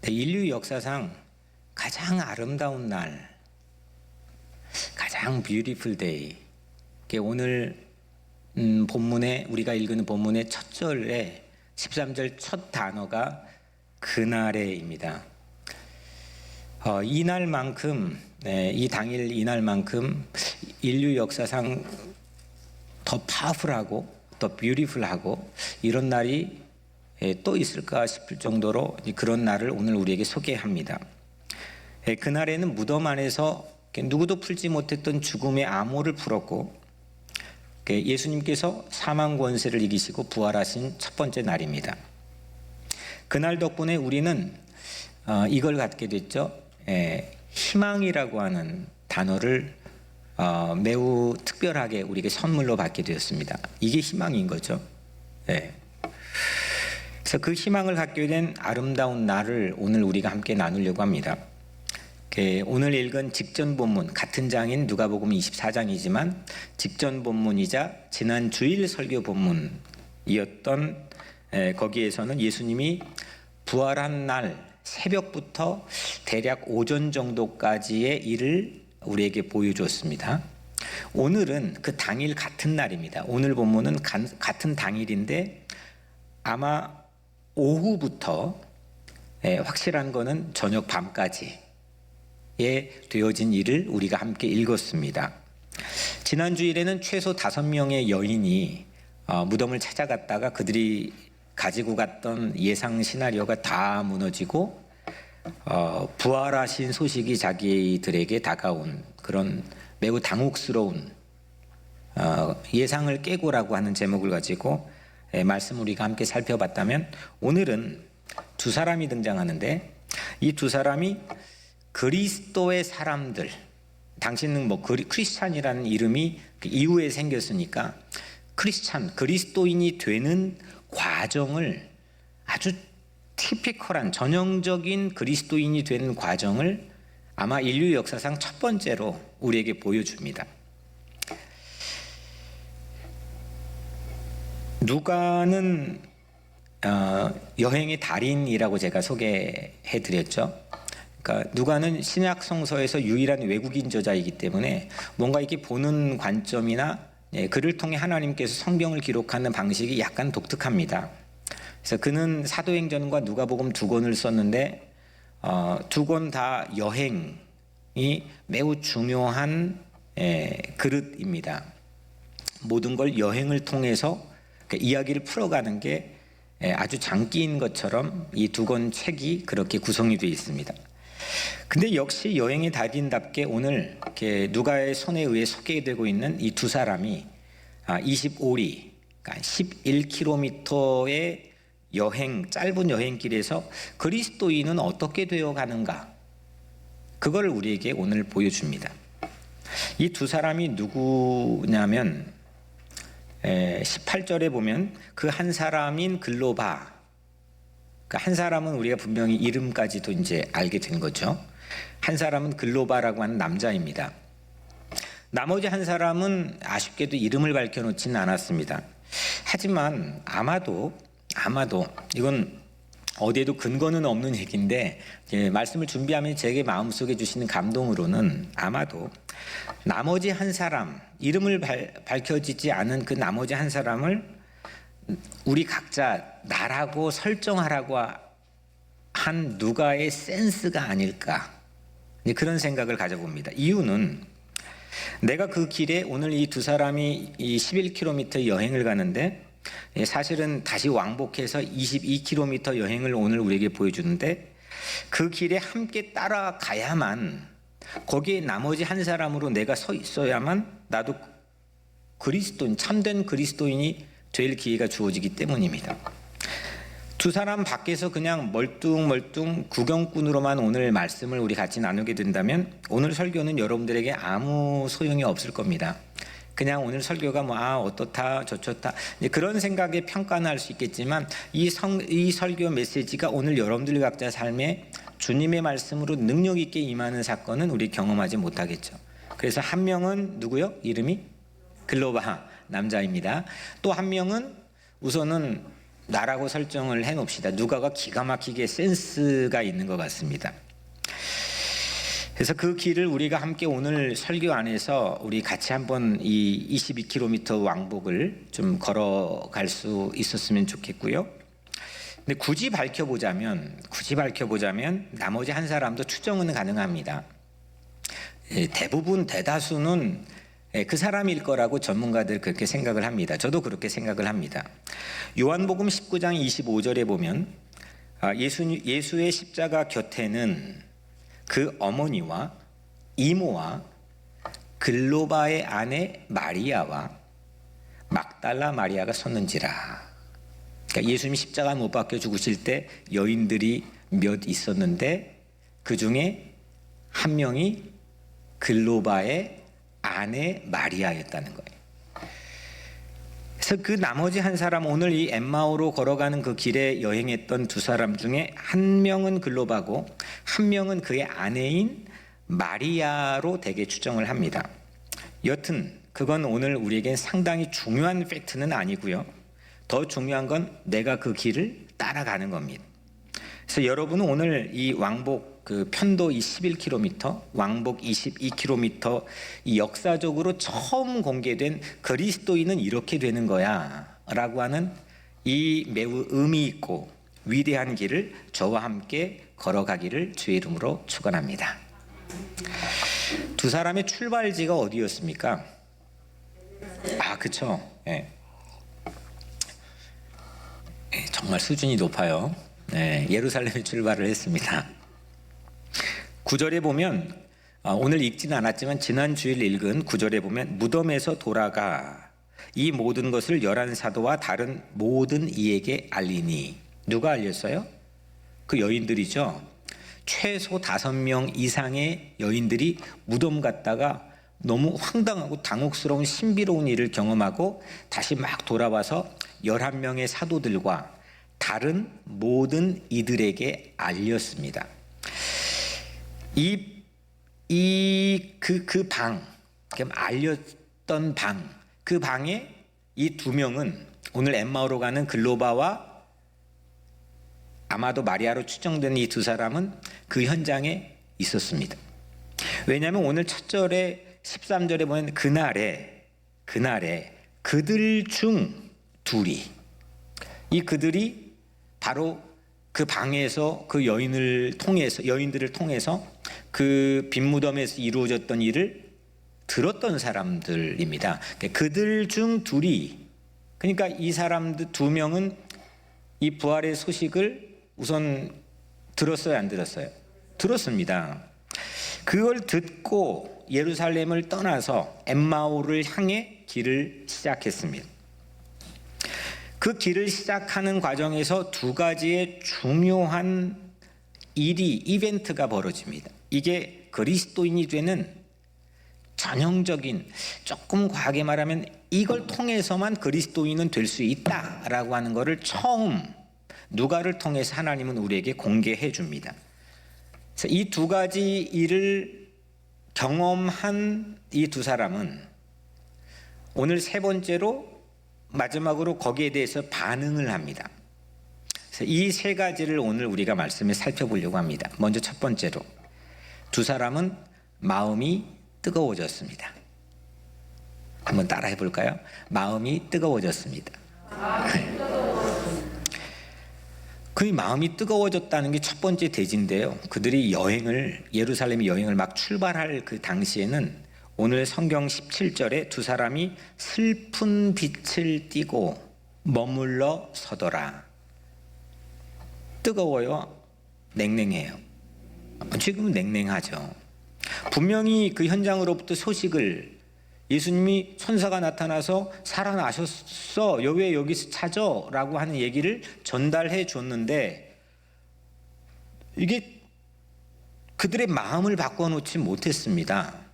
인류 역사상 가장 아름다운 날, 가장 beautiful day. 오늘 본문에 우리가 읽은 본문의 첫 절에 13절 첫 단어가 그날에입니다. 이날만큼 이 당일 이날만큼 인류 역사상 더 파워풀하고 더 뷰티풀하고 이런 날이 또 있을까 싶을 정도로 그런 날을 오늘 우리에게 소개합니다. 그날에는 무덤 안에서 누구도 풀지 못했던 죽음의 암호를 풀었고 예수님께서 사망 권세를 이기시고 부활하신 첫 번째 날입니다. 그날 덕분에 우리는 이걸 갖게 됐죠. 희망이라고 하는 단어를 매우 특별하게 우리에게 선물로 받게 되었습니다. 이게 희망인 거죠. 그래서 그 희망을 갖게 된 아름다운 날을 오늘 우리가 함께 나누려고 합니다. 오늘 읽은 직전 본문, 같은 장인 누가복음 24장이지만 직전 본문이자 지난 주일 설교 본문이었던 거기에서는 예수님이 부활한 날 새벽부터 대략 오전 정도까지의 일을 우리에게 보여줬습니다. 오늘은 그 당일 같은 날입니다. 오늘 본문은 같은 당일인데 아마 오후부터 확실한 거는 저녁 밤까지 되어진 일을 우리가 함께 읽었습니다. 지난 주일에는 최소 5명의 여인이 무덤을 찾아갔다가 그들이 가지고 갔던 예상 시나리오가 다 무너지고 부활하신 소식이 자기들에게 다가온 그런 매우 당혹스러운 예상을 깨고라고 하는 제목을 가지고 말씀 우리가 함께 살펴봤다면, 오늘은 두 사람이 등장하는데 이 두 사람이 그리스도의 사람들, 당신은 크리스찬이라는 이름이 이후에 생겼으니까 그리스도인이 되는 과정을 아주 티피컬한 전형적인 그리스도인이 되는 과정을 아마 인류 역사상 첫 번째로 우리에게 보여줍니다. 누가는 여행의 달인이라고 제가 소개해 드렸죠. 그러니까 누가는 신약 성서에서 유일한 외국인 저자이기 때문에 뭔가 이렇게 보는 관점이나 그를 통해 하나님께서 성경을 기록하는 방식이 약간 독특합니다. 그래서 그는 사도행전과 누가복음 두 권을 썼는데 두 권 다 여행이 매우 중요한 그릇입니다. 모든 걸 여행을 통해서 이야기를 풀어가는 게 아주 장기인 것처럼 이 두 권 책이 그렇게 구성이 되어 있습니다. 근데 역시 여행의 달인답게 오늘 누가의 손에 의해 소개되고 있는 이 두 사람이 25리, 그러니까 11km의 짧은 여행길에서 그리스도인은 어떻게 되어 가는가, 그걸 우리에게 오늘 보여줍니다. 이 두 사람이 누구냐면 18절에 보면 그 한 사람인 글로바, 한 사람은 우리가 분명히 이름까지도 이제 알게 된 거죠. 한 사람은 글로바라고 하는 남자입니다. 나머지 한 사람은 아쉽게도 이름을 밝혀놓지는 않았습니다. 하지만 아마도 이건 어디에도 근거는 없는 얘기인데 말씀을 준비하면 제게 마음속에 주시는 감동으로는 아마도 나머지 한 사람, 이름을 밝혀지지 않은 그 나머지 한 사람을 우리 각자 나라고 설정하라고 한 누가의 센스가 아닐까, 그런 생각을 가져봅니다. 이유는 내가 그 길에 오늘 이 두 사람이 이 11km 여행을 가는데 사실은 다시 왕복해서 22km 여행을 오늘 우리에게 보여주는데 그 길에 함께 따라가야만, 거기에 나머지 한 사람으로 내가 서 있어야만 나도 그리스도인, 참된 그리스도인이 될 기회가 주어지기 때문입니다. 두 사람 밖에서 그냥 멀뚱멀뚱 구경꾼으로만 오늘 말씀을 우리 같이 나누게 된다면 오늘 설교는 여러분들에게 아무 소용이 없을 겁니다. 그냥 오늘 설교가 어떻다 저렇다 그런 생각에 평가는 할 수 있겠지만 이 설교 메시지가 오늘 여러분들 각자 삶에 주님의 말씀으로 능력 있게 임하는 사건은 우리 경험하지 못하겠죠. 그래서 한 명은 누구요? 이름이 글로바, 남자입니다. 또 한 명은 우선은 나라고 설정을 해놓읍시다. 누가가 기가 막히게 센스가 있는 것 같습니다. 그래서 그 길을 우리가 함께 오늘 설교 안에서 우리 같이 한번 이 22km 왕복을 좀 걸어갈 수 있었으면 좋겠고요. 근데 굳이 밝혀보자면 나머지 한 사람도 추정은 가능합니다. 대부분 대다수는 그 사람일 거라고 전문가들 그렇게 생각을 합니다. 저도 그렇게 생각을 합니다. 요한복음 19장 25절에 보면 예수의 십자가 곁에는 그 어머니와 이모와 글로바의 아내 마리아와 막달라 마리아가 섰는지라. 그러니까 예수님이 십자가 못 박혀 죽으실 때 여인들이 몇 있었는데 그 중에 한 명이 글로바의 아내 마리아였다는 거예요. 그래서 그 나머지 한 사람, 오늘 이 엠마오로 걸어가는 그 길에 여행했던 두 사람 중에 한 명은 글로바고 한 명은 그의 아내인 마리아로 대개 추정을 합니다. 여튼 그건 오늘 우리에겐 상당히 중요한 팩트는 아니고요. 더 중요한 건 내가 그 길을 따라가는 겁니다. 그래서 여러분은 오늘 이 왕복 그 편도 21km, 왕복 22km 이 역사적으로 처음 공개된 그리스도인은 이렇게 되는 거야 라고 하는 이 매우 의미 있고 위대한 길을 저와 함께 걸어가기를 주의 이름으로 축원합니다. 두 사람의 출발지가 어디였습니까? 그쵸. 정말 수준이 높아요. 예루살렘에 출발을 했습니다. 9절에 보면 오늘 읽지는 않았지만 지난 주일 읽은 9절에 보면 무덤에서 돌아가 이 모든 것을 11사도와 다른 모든 이에게 알리니. 누가 알렸어요? 그 여인들이죠. 최소 5명 이상의 여인들이 무덤 갔다가 너무 황당하고 당혹스러운 신비로운 일을 경험하고 다시 막 돌아와서 11명의 사도들과 다른 모든 이들에게 알렸습니다. 그 방, 알렸던 방, 그 방에 이 두 명은 오늘 엠마오로 가는 글로바와 아마도 마리아로 추정되는 이 두 사람은 그 현장에 있었습니다. 왜냐하면 오늘 첫 절에 13절에 보면 그날에 그들 중 둘이, 이 그들이 바로 그 방에서 그 여인들을 통해서 그 빈무덤에서 이루어졌던 일을 들었던 사람들입니다. 그들 중 둘이, 그러니까 이 사람들 두 명은 이 부활의 소식을 우선 들었어요, 안 들었어요? 들었습니다. 그걸 듣고 예루살렘을 떠나서 엠마오를 향해 길을 시작했습니다. 그 길을 시작하는 과정에서 두 가지의 중요한 이벤트가 벌어집니다. 이게 그리스도인이 되는 전형적인, 조금 과하게 말하면 이걸 통해서만 그리스도인은 될 수 있다라고 하는 것을 처음 누가를 통해서 하나님은 우리에게 공개해 줍니다. 그래서 이 두 가지 일을 경험한 이 두 사람은 오늘 세 번째로 마지막으로 거기에 대해서 반응을 합니다. 그래서 이 세 가지를 오늘 우리가 말씀에 살펴보려고 합니다. 먼저 첫 번째로 두 사람은 마음이 뜨거워졌습니다. 한번 따라 해볼까요? 마음이 뜨거워졌습니다. 그 마음이 뜨거워졌다는 게 첫 번째 대지인데요. 그들이 예루살렘 여행을 막 출발할 그 당시에는 오늘 성경 17절에 두 사람이 슬픈 빛을 띠고 머물러 서더라. 뜨거워요? 냉랭해요? 지금은 냉랭하죠. 분명히 그 현장으로부터 소식을, 예수님이 천사가 나타나서 살아나셨어, 왜 여기서 찾아? 라고 하는 얘기를 전달해 줬는데 이게 그들의 마음을 바꿔놓지 못했습니다.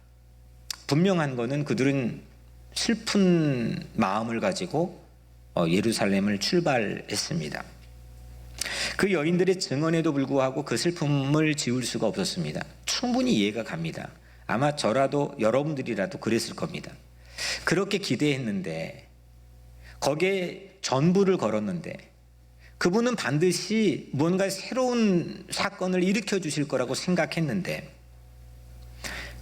분명한 것은 그들은 슬픈 마음을 가지고 예루살렘을 출발했습니다. 그 여인들의 증언에도 불구하고 그 슬픔을 지울 수가 없었습니다. 충분히 이해가 갑니다. 아마 저라도 여러분들이라도 그랬을 겁니다. 그렇게 기대했는데, 거기에 전부를 걸었는데 그분은 반드시 무언가 새로운 사건을 일으켜 주실 거라고 생각했는데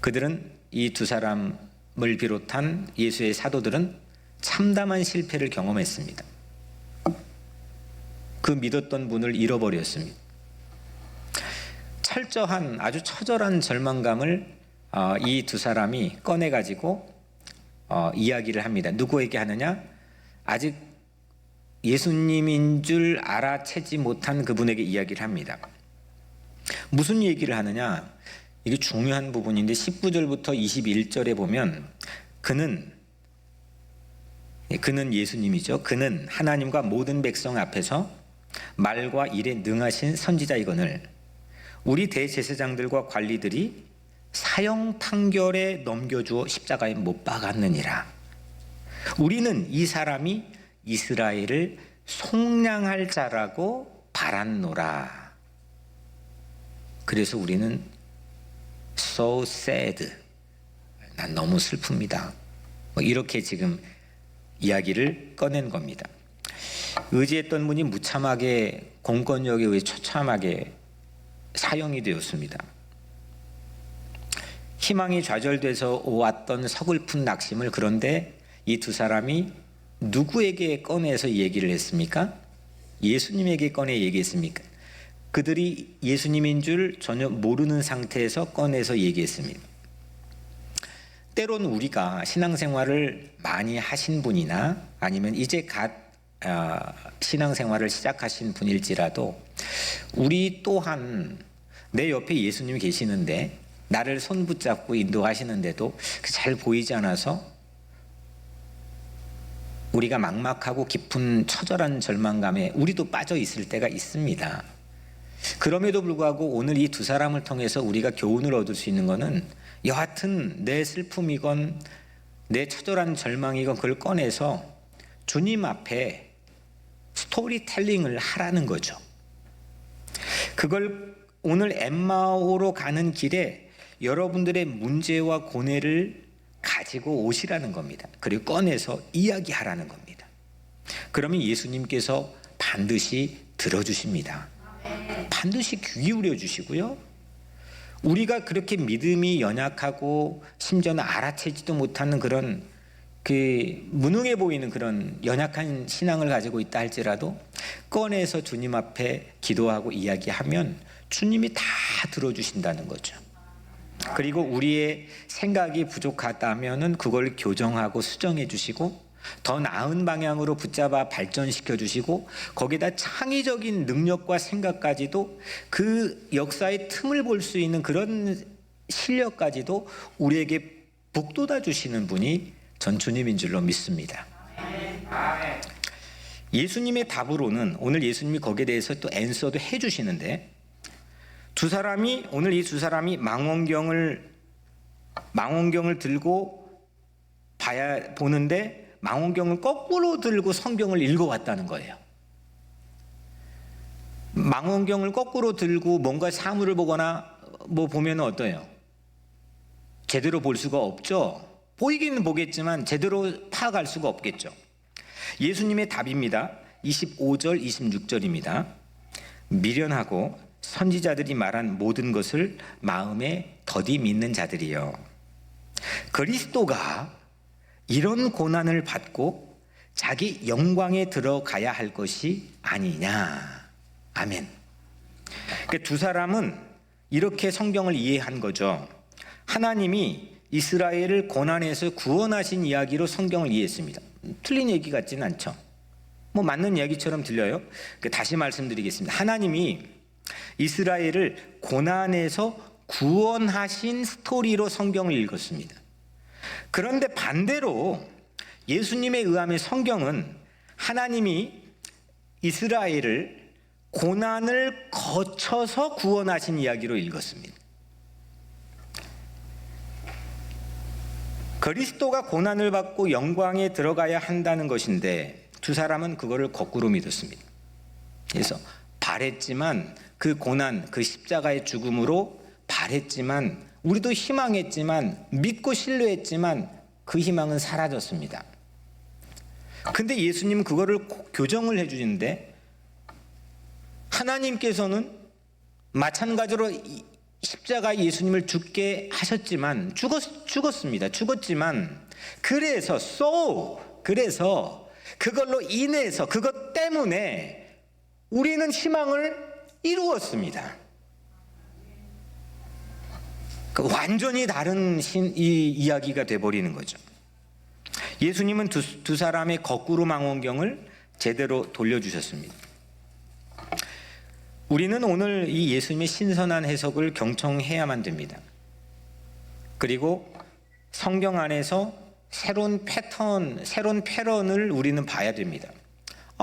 그들은 이 두 사람을 비롯한 예수의 사도들은 참담한 실패를 경험했습니다. 그 믿었던 분을 잃어버렸습니다. 철저한 아주 처절한 절망감을 이 두 사람이 꺼내가지고 이야기를 합니다. 누구에게 하느냐? 아직 예수님인 줄 알아채지 못한 그분에게 이야기를 합니다. 무슨 얘기를 하느냐? 이게 중요한 부분인데 19절부터 21절에 보면 그는 예수님이죠. 그는 하나님과 모든 백성 앞에서 말과 일에 능하신 선지자이거늘 우리 대제사장들과 관리들이 사형 판결에 넘겨주어 십자가에 못 박았느니라. 우리는 이 사람이 이스라엘을 속량할 자라고 바랐노라. 그래서 우리는 so sad. 난 너무 슬픕니다. 이렇게 지금 이야기를 꺼낸 겁니다. 의지했던 분이 무참하게 공권력에 의해 처참하게 사형이 되었습니다. 희망이 좌절돼서 왔던 서글픈 낙심을 그런데 이 두 사람이 누구에게 꺼내서 얘기를 했습니까? 예수님에게 꺼내 얘기했습니까? 그들이 예수님인 줄 전혀 모르는 상태에서 꺼내서 얘기했습니다. 때론 우리가 신앙생활을 많이 하신 분이나 아니면 이제 갓 신앙생활을 시작하신 분일지라도 우리 또한 내 옆에 예수님이 계시는데 나를 손 붙잡고 인도하시는데도 잘 보이지 않아서 우리가 막막하고 깊은 처절한 절망감에 우리도 빠져 있을 때가 있습니다. 그럼에도 불구하고 오늘 이 두 사람을 통해서 우리가 교훈을 얻을 수 있는 것은 여하튼 내 슬픔이건 내 처절한 절망이건 그걸 꺼내서 주님 앞에 스토리텔링을 하라는 거죠. 그걸 오늘 엠마오로 가는 길에 여러분들의 문제와 고뇌를 가지고 오시라는 겁니다. 그리고 꺼내서 이야기하라는 겁니다. 그러면 예수님께서 반드시 들어주십니다. 반드시 귀 기울여 주시고요. 우리가 그렇게 믿음이 연약하고 심지어는 알아채지도 못하는 그런 무능해 보이는 그런 연약한 신앙을 가지고 있다 할지라도 꺼내서 주님 앞에 기도하고 이야기하면 주님이 다 들어주신다는 거죠. 그리고 우리의 생각이 부족하다면은 그걸 교정하고 수정해 주시고 더 나은 방향으로 붙잡아 발전시켜 주시고 거기다 창의적인 능력과 생각까지도 그 역사의 틈을 볼 수 있는 그런 실력까지도 우리에게 북돋아 주시는 분이 전 주님인 줄로 믿습니다. 예수님의 답으로는 오늘 예수님이 거기에 대해서 또 앤서도 해 주시는데 오늘 이 두 사람이 망원경을 들고 보는데 망원경을 거꾸로 들고 성경을 읽어왔다는 거예요. 망원경을 거꾸로 들고 뭔가 사물을 보거나 뭐 보면 어때요? 제대로 볼 수가 없죠. 보이기는 보겠지만 제대로 파악할 수가 없겠죠. 예수님의 답입니다. 25절 26절입니다. 미련하고 선지자들이 말한 모든 것을 마음에 더디 믿는 자들이여, 그리스도가 이런 고난을 받고 자기 영광에 들어가야 할 것이 아니냐. 아멘. 그러니까 두 사람은 이렇게 성경을 이해한 거죠. 하나님이 이스라엘을 고난에서 구원하신 이야기로 성경을 이해했습니다. 틀린 얘기 같지는 않죠. 뭐 맞는 이야기처럼 들려요. 다시 말씀드리겠습니다. 하나님이 이스라엘을 고난에서 구원하신 스토리로 성경을 읽었습니다. 그런데 반대로 예수님에 의하면 성경은 하나님이 이스라엘을 고난을 거쳐서 구원하신 이야기로 읽었습니다. 그리스도가 고난을 받고 영광에 들어가야 한다는 것인데 두 사람은 그거를 거꾸로 믿었습니다. 그래서 바랬지만 그 고난, 그 십자가의 죽음으로 바랬지만 우리도 희망했지만 믿고 신뢰했지만 그 희망은 사라졌습니다. 근데 예수님은 그거를 교정을 해주는데 하나님께서는 마찬가지로 십자가 예수님을 죽게 하셨지만 죽었지만 그래서 그걸로 인해서 그것 때문에 우리는 희망을 이루었습니다. 완전히 다른 이 이야기가 돼버리는 거죠. 예수님은 두 사람의 거꾸로 망원경을 제대로 돌려주셨습니다. 우리는 오늘 이 예수님의 신선한 해석을 경청해야만 됩니다. 그리고 성경 안에서 새로운 패런을 우리는 봐야 됩니다.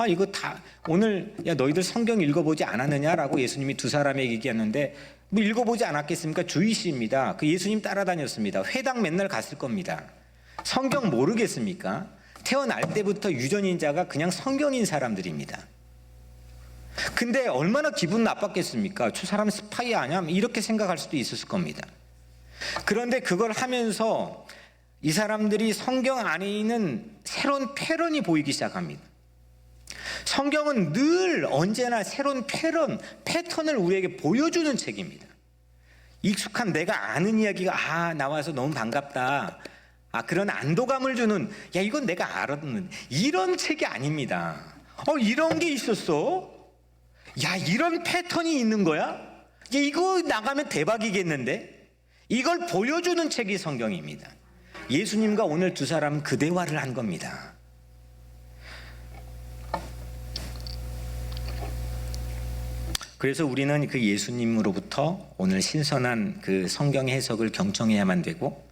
이거 다 오늘 너희들 성경 읽어보지 않았느냐라고 예수님이 두 사람에게 얘기했는데 뭐 읽어보지 않았겠습니까? 주이시입니다. 그 예수님 따라다녔습니다. 회당 맨날 갔을 겁니다. 성경 모르겠습니까? 태어날 때부터 유전인자가 그냥 성경인 사람들입니다. 근데 얼마나 기분 나빴겠습니까? 저 사람 스파이 아니야? 이렇게 생각할 수도 있었을 겁니다. 그런데 그걸 하면서 이 사람들이 성경 안에 있는 새로운 패런이 보이기 시작합니다. 성경은 늘 언제나 새로운 패턴을 우리에게 보여주는 책입니다. 익숙한 내가 아는 이야기가 나와서 너무 반갑다. 그런 안도감을 주는 이건 내가 알았는 이런 책이 아닙니다. 이런 게 있었어? 이런 패턴이 있는 거야? 이거 나가면 대박이겠는데? 이걸 보여주는 책이 성경입니다. 예수님과 오늘 두 사람은 그 대화를 한 겁니다. 그래서 우리는 그 예수님으로부터 오늘 신선한 그 성경 해석을 경청해야만 되고,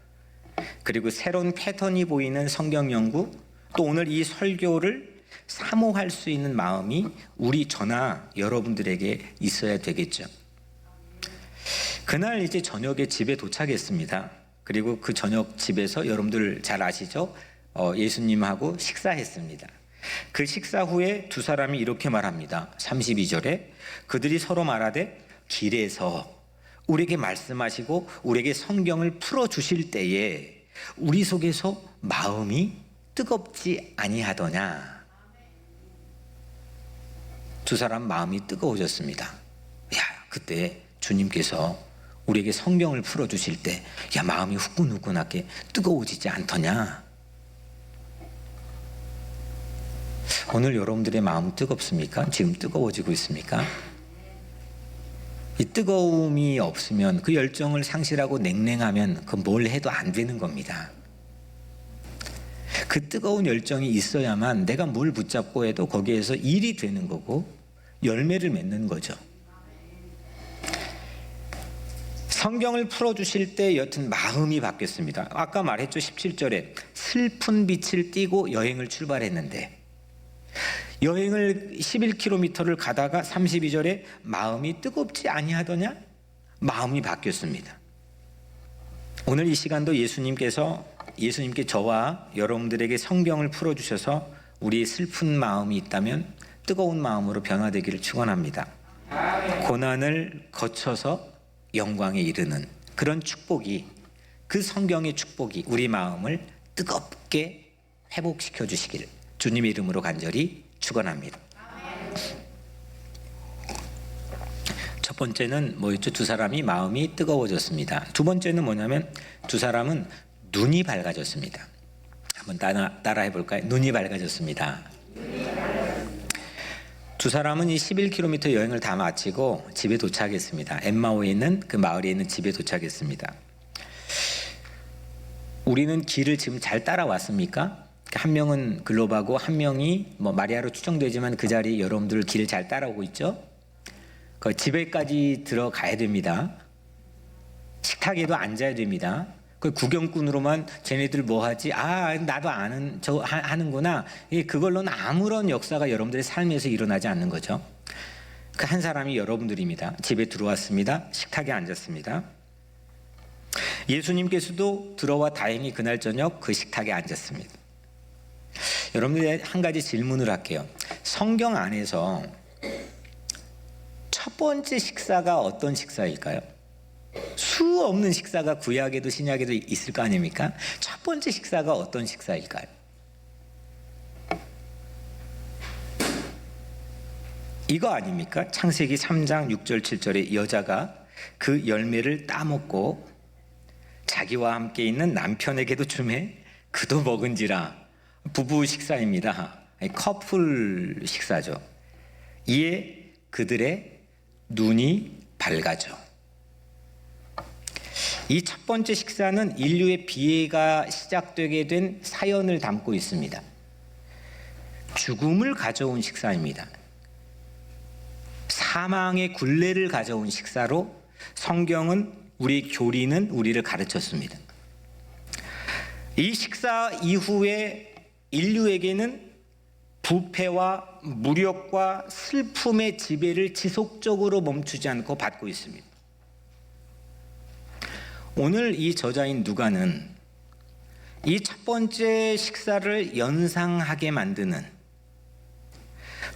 그리고 새로운 패턴이 보이는 성경 연구, 또 오늘 이 설교를 사모할 수 있는 마음이 우리 저나 여러분들에게 있어야 되겠죠. 그날 이제 저녁에 집에 도착했습니다. 그리고 그 저녁 집에서 여러분들 잘 아시죠? 예수님하고 식사했습니다. 그 식사 후에 두 사람이 이렇게 말합니다. 32절에 그들이 서로 말하되 길에서 우리에게 말씀하시고 우리에게 성경을 풀어주실 때에 우리 속에서 마음이 뜨겁지 아니하더냐. 두 사람 마음이 뜨거워졌습니다. 그때 주님께서 우리에게 성경을 풀어주실 때 마음이 후끈후끈하게 뜨거워지지 않더냐. 오늘 여러분들의 마음 뜨겁습니까? 지금 뜨거워지고 있습니까? 이 뜨거움이 없으면, 그 열정을 상실하고 냉랭하면 그 뭘 해도 안 되는 겁니다. 그 뜨거운 열정이 있어야만 내가 뭘 붙잡고 해도 거기에서 일이 되는 거고 열매를 맺는 거죠. 성경을 풀어주실 때 여튼 마음이 바뀌었습니다. 아까 말했죠. 17절에 슬픈 빛을 띠고 여행을 출발했는데, 여행을 11km를 가다가 32절에 마음이 뜨겁지 아니하더냐? 마음이 바뀌었습니다. 오늘 이 시간도 예수님께 저와 여러분들에게 성경을 풀어주셔서 우리의 슬픈 마음이 있다면 뜨거운 마음으로 변화되기를 축원합니다. 고난을 거쳐서 영광에 이르는 그런 축복이, 그 성경의 축복이 우리 마음을 뜨겁게 회복시켜 주시기를 주님의 이름으로 간절히 축원합니다. 첫 번째는 뭐였죠? 두 사람이 마음이 뜨거워졌습니다. 두 번째는 뭐냐면 두 사람은 눈이 밝아졌습니다. 한번 따라해 볼까요? 눈이 밝아졌습니다. 두 사람은 이 11km 여행을 다 마치고 집에 도착했습니다. 엠마오에 있는 그 마을에 있는 집에 도착했습니다. 우리는 길을 지금 잘 따라왔습니까? 한 명은 글로바고 한 명이 마리아로 추정되지만 그 자리에 여러분들 길을 잘 따라오고 있죠? 그 집에까지 들어가야 됩니다. 식탁에도 앉아야 됩니다. 그 구경꾼으로만 쟤네들 뭐 하지? 나도 아는 저 하는구나. 그걸로는 아무런 역사가 여러분들의 삶에서 일어나지 않는 거죠. 그 한 사람이 여러분들입니다. 집에 들어왔습니다. 식탁에 앉았습니다. 예수님께서도 들어와 다행히 그날 저녁 그 식탁에 앉았습니다. 여러분들의 한 가지 질문을 할게요. 성경 안에서 첫 번째 식사가 어떤 식사일까요? 수 없는 식사가 구약에도 신약에도 있을 거 아닙니까? 첫 번째 식사가 어떤 식사일까요? 이거 아닙니까? 창세기 3장 6절 7절에 여자가 그 열매를 따먹고 자기와 함께 있는 남편에게도 주매 그도 먹은지라. 부부 식사입니다. 커플 식사죠. 이에 그들의 눈이 밝아져. 이 첫 번째 식사는 인류의 비애가 시작되게 된 사연을 담고 있습니다. 죽음을 가져온 식사입니다. 사망의 굴레를 가져온 식사로 성경은 우리 교리는 우리를 가르쳤습니다. 이 식사 이후에 인류에게는 부패와 무력과 슬픔의 지배를 지속적으로 멈추지 않고 받고 있습니다. 오늘 이 저자인 누가는 이 첫 번째 식사를 연상하게 만드는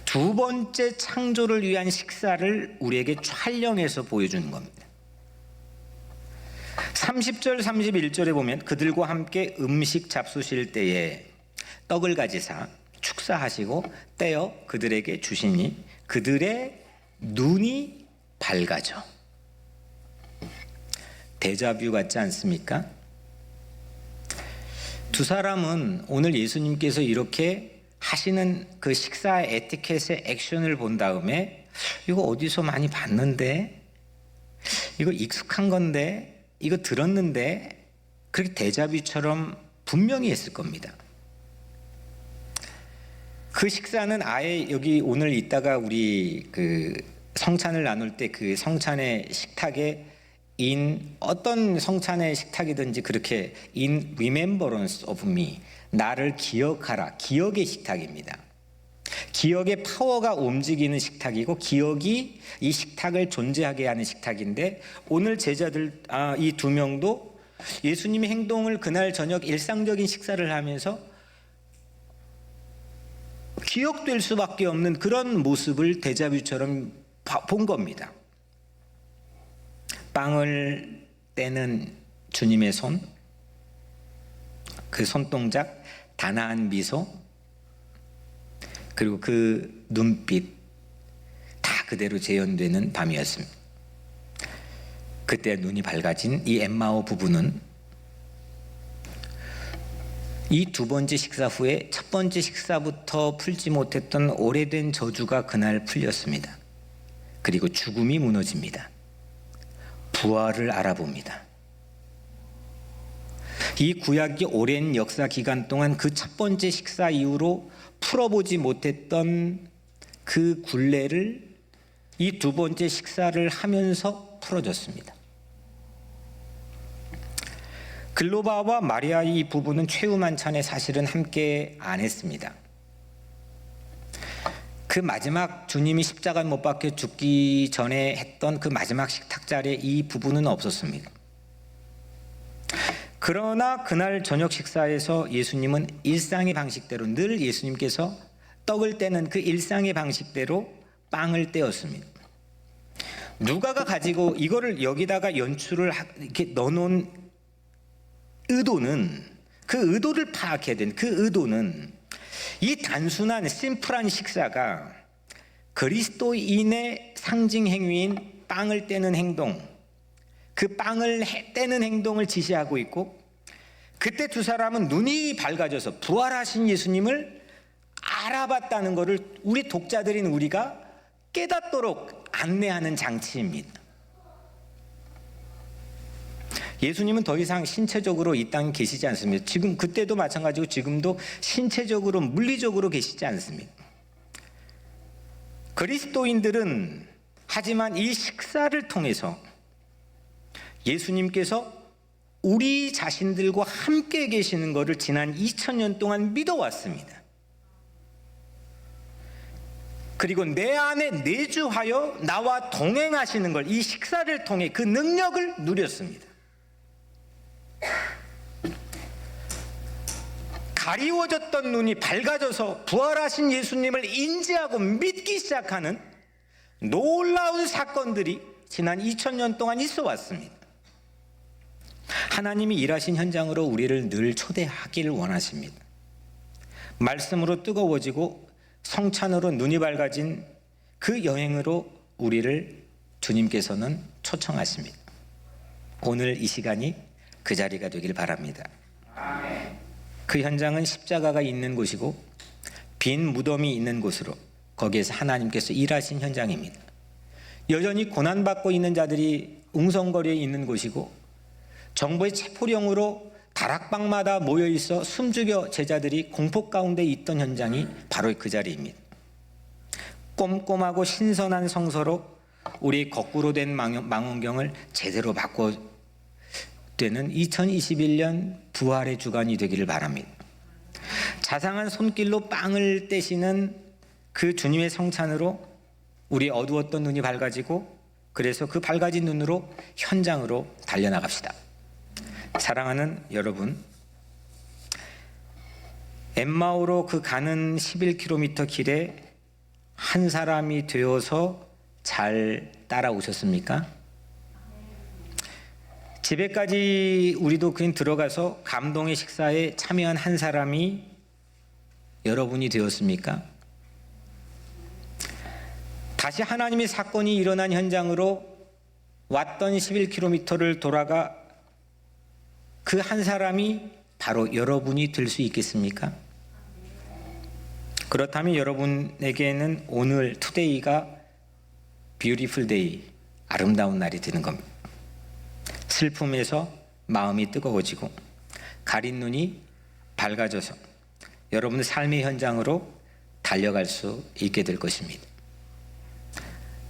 두 번째 창조를 위한 식사를 우리에게 촬영해서 보여주는 겁니다. 30절 31절에 보면 그들과 함께 음식 잡수실 때에 떡을 가지사 축사하시고 떼어 그들에게 주시니 그들의 눈이 밝아져. 데자뷰 같지 않습니까? 두 사람은 오늘 예수님께서 이렇게 하시는 그 식사 에티켓의 액션을 본 다음에 이거 어디서 많이 봤는데, 이거 익숙한 건데, 이거 들었는데, 그렇게 데자뷰처럼 분명히 했을 겁니다. 그 식사는 아예 여기 오늘 이따가 우리 그 성찬을 나눌 때 그 성찬의 식탁에 어떤 성찬의 식탁이든지 그렇게 in remembrance of me, 나를 기억하라, 기억의 식탁입니다. 기억의 파워가 움직이는 식탁이고 기억이 이 식탁을 존재하게 하는 식탁인데, 오늘 제자들 이 두 명도 예수님의 행동을 그날 저녁 일상적인 식사를 하면서 기억될 수밖에 없는 그런 모습을 데자뷰처럼 본 겁니다. 빵을 떼는 주님의 손, 그 손동작, 단아한 미소, 그리고 그 눈빛, 다 그대로 재현되는 밤이었습니다. 그때 눈이 밝아진 이 엠마오 부부는 이 두 번째 식사 후에 첫 번째 식사부터 풀지 못했던 오래된 저주가 그날 풀렸습니다. 그리고 죽음이 무너집니다. 부활을 알아봅니다. 이 구약의 오랜 역사 기간 동안 그 첫 번째 식사 이후로 풀어보지 못했던 그 굴레를 이 두 번째 식사를 하면서 풀어졌습니다. 글로바와 마리아의 이 부부는 최후 만찬에 사실은 함께 안 했습니다. 그 마지막 주님이 십자가에 못 박혀 죽기 전에 했던 그 마지막 식탁 자리에 이 부부는 없었습니다. 그러나 그날 저녁 식사에서 예수님은 일상의 방식대로, 늘 예수님께서 떡을 떼는 그 일상의 방식대로 빵을 떼었습니다. 누가가 가지고 이거를 여기다가 연출을 이렇게 넣어놓은 의도는, 그 의도를 파악해야 되는 그 의도는 이 단순한 심플한 식사가 그리스도인의 상징 행위인 빵을 떼는 행동, 그 빵을 떼는 행동을 지시하고 있고, 그때 두 사람은 눈이 밝아져서 부활하신 예수님을 알아봤다는 것을 우리 독자들인 우리가 깨닫도록 안내하는 장치입니다. 예수님은 더 이상 신체적으로 이 땅에 계시지 않습니다. 지금 그때도 마찬가지고 지금도 신체적으로 물리적으로 계시지 않습니다. 그리스도인들은 하지만 이 식사를 통해서 예수님께서 우리 자신들과 함께 계시는 것을 지난 2000년 동안 믿어왔습니다. 그리고 내 안에 내주하여 나와 동행하시는 걸, 이 식사를 통해 그 능력을 누렸습니다. 가리워졌던 눈이 밝아져서 부활하신 예수님을 인지하고 믿기 시작하는 놀라운 사건들이 지난 2000년 동안 있어 왔습니다. 하나님이 일하신 현장으로 우리를 늘 초대하기를 원하십니다. 말씀으로 뜨거워지고 성찬으로 눈이 밝아진 그 여행으로 우리를 주님께서는 초청하십니다. 오늘 이 시간이 그 자리가 되길 바랍니다. 그 현장은 십자가가 있는 곳이고 빈 무덤이 있는 곳으로 거기에서 하나님께서 일하신 현장입니다. 여전히 고난받고 있는 자들이 웅성거려 있는 곳이고 정부의 체포령으로 다락방마다 모여있어 숨죽여 제자들이 공포 가운데 있던 현장이 바로 그 자리입니다. 꼼꼼하고 신선한 성서로 우리 거꾸로 된 망원경을 제대로 바꿔 되는 2021년 부활의 주간이 되기를 바랍니다. 자상한 손길로 빵을 떼시는 그 주님의 성찬으로 우리 어두웠던 눈이 밝아지고 그래서 그 밝아진 눈으로 현장으로 달려나갑시다. 사랑하는 여러분, 엠마오로 그 가는 11km 길에 한 사람이 되어서 잘 따라오셨습니까? 집에까지 우리도 그냥 들어가서 감동의 식사에 참여한 한 사람이 여러분이 되었습니까? 다시 하나님의 사건이 일어난 현장으로 왔던 11km를 돌아가 그 한 사람이 바로 여러분이 될 수 있겠습니까? 그렇다면 여러분에게는 오늘 투데이가 뷰티풀 데이, 아름다운 날이 되는 겁니다. 슬픔에서 마음이 뜨거워지고 가린 눈이 밝아져서 여러분의 삶의 현장으로 달려갈 수 있게 될 것입니다.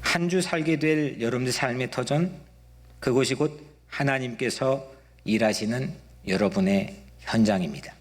한 주 살게 될 여러분의 삶의 터전, 그곳이 곧 하나님께서 일하시는 여러분의 현장입니다.